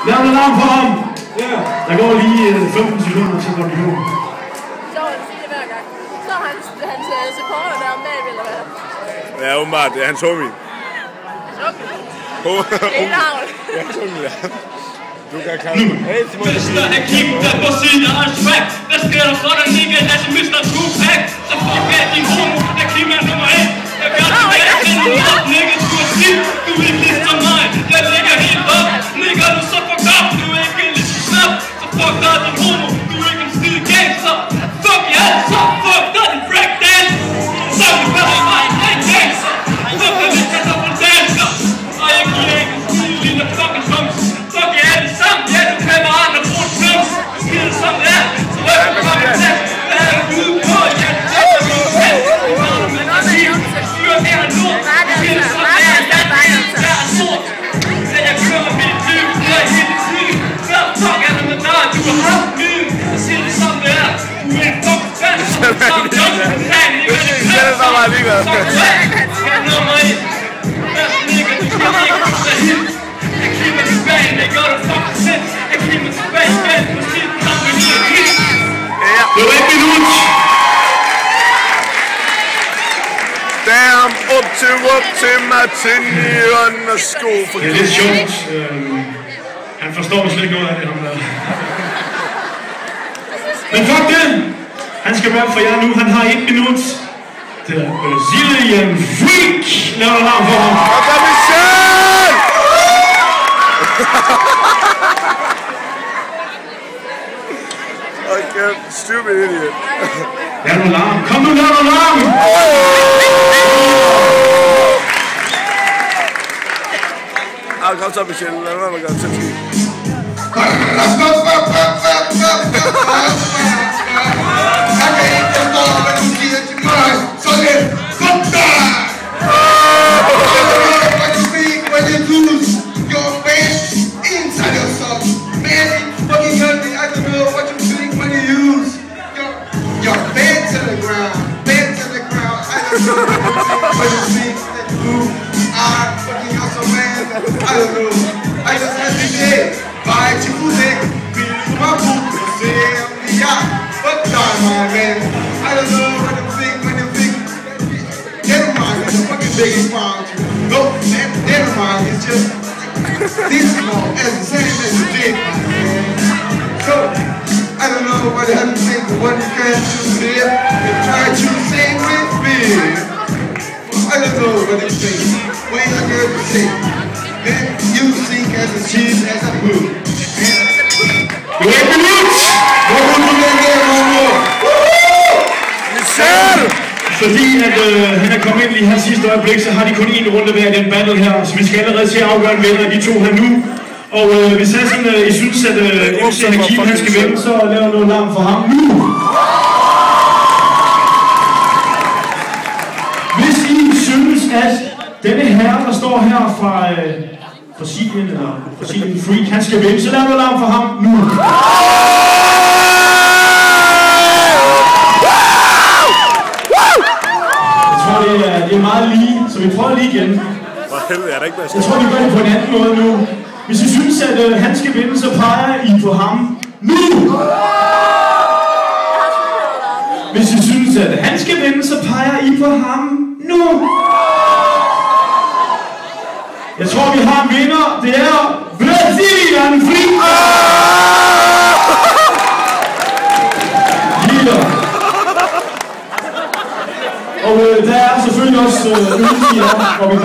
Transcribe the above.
Lav en alarm for ham! Der går lige 15 sekunder, så går det på. Så han siger det hver gang. Så er hans supporter der om bagved, eller hvad? Ja, åbenbart. Det er hans homie. Ja, ja. Du kan kalde mig. Hey, Simon. Mr. Hakim, der på siden af hans track. Hvad sker der for dig, nigga? Lad os Mr. Tupac. Så fuck af din homo. Hakim er nummer 1. Jeg gør det med at sende dig op, nigga. Du er stiv. Du er ikke ligesom mig. Jeg ligger helt op. Nigga, du er så fucked up. Du er ikke lidt snap. Så fuck dig, din homo. Du er ikke en skide gangster. Fuck jer alle så. Fuck dig, din breakdance. Så er du bedre end mig. Jeg er en gangster. Fuck dig, hvis jeg så på danser. Og jeg giver ikke en skide lille fucking trumps. Fuck jer alle sammen. Ja, du kan mig andre bruge trumps. Skide som det er. Så røg du fucking tæt. Hvad er du ude på? Jeg er tæt. Jeg er tæt. Men også styrer her og nu. Skide som det er. Jeg er sort. Så jeg kører mit liv. Jeg er helt syg. Så fuck er det med dig. Du har haft min. Jeg siger det som det er. Du er en fucking fand. Som John. Det er så meget ligeglad. Jeg er nummer 1. Nigga, du kan ikke huske hit. Jeg kigger tilbage, det gør du fucking selv. Jeg kigger tilbage igen, på sit samme lille hit. Det var 1 minut! Damn, up til Martinion og sko for det er lidt sjovt. Han forstår slet ikke noget af det, ham der. Men fuck det! Han skal være for jer nu. Han har 1 minut. Det er Brazilian Freak! Lav en alarm for ham. Og der er Michel! Okay, stupid idiot. Lav en alarm. Kom nu, lav en alarm! Kom så, Michel. Lad mig gøre det til. I don't know. I just had to say, bye to music. Be to my book, say, yeah. But time, my man. I don't know what you think when you think. Never mind, it's a fucking big pound. No, never mind, it's just this small, as the same as the big, my man. So, I don't know what you have to think, but what you can do there, and try to say with me. I don't know what you think. When I heard you say, then you think as a cheese as a food. Det var 1 minut! Michel! Fordi at han er kommet ind lige her sidste øjeblik, så har de kun 1 runde hver i den battle her. Så vi skal allerede til at afgøre en vinder af de 2 her nu. Og hvis han sådan, I synes, at MC Hakim han skal vinde, så laver noget alarm for ham nu. Hvis I synes, at denne herre, der står her fra Brasilien, eller Brazilian Freak, han skal vinde, så laver noget alarm for ham nu. Jeg tror, det er meget lige, så vi prøver lige igen. Hvor helvede er der ikke Jeg tror, vi gør det på en anden måde nu. Hvis I synes, at han skal vinde, så peger I på ham nu! Hvis I synes, at han skal vinde, så peger I på ham nu! Jeg tror, vi har en vinder. Det er Brazilian Freak! Og der er selvfølgelig også øl i jer, hvor vi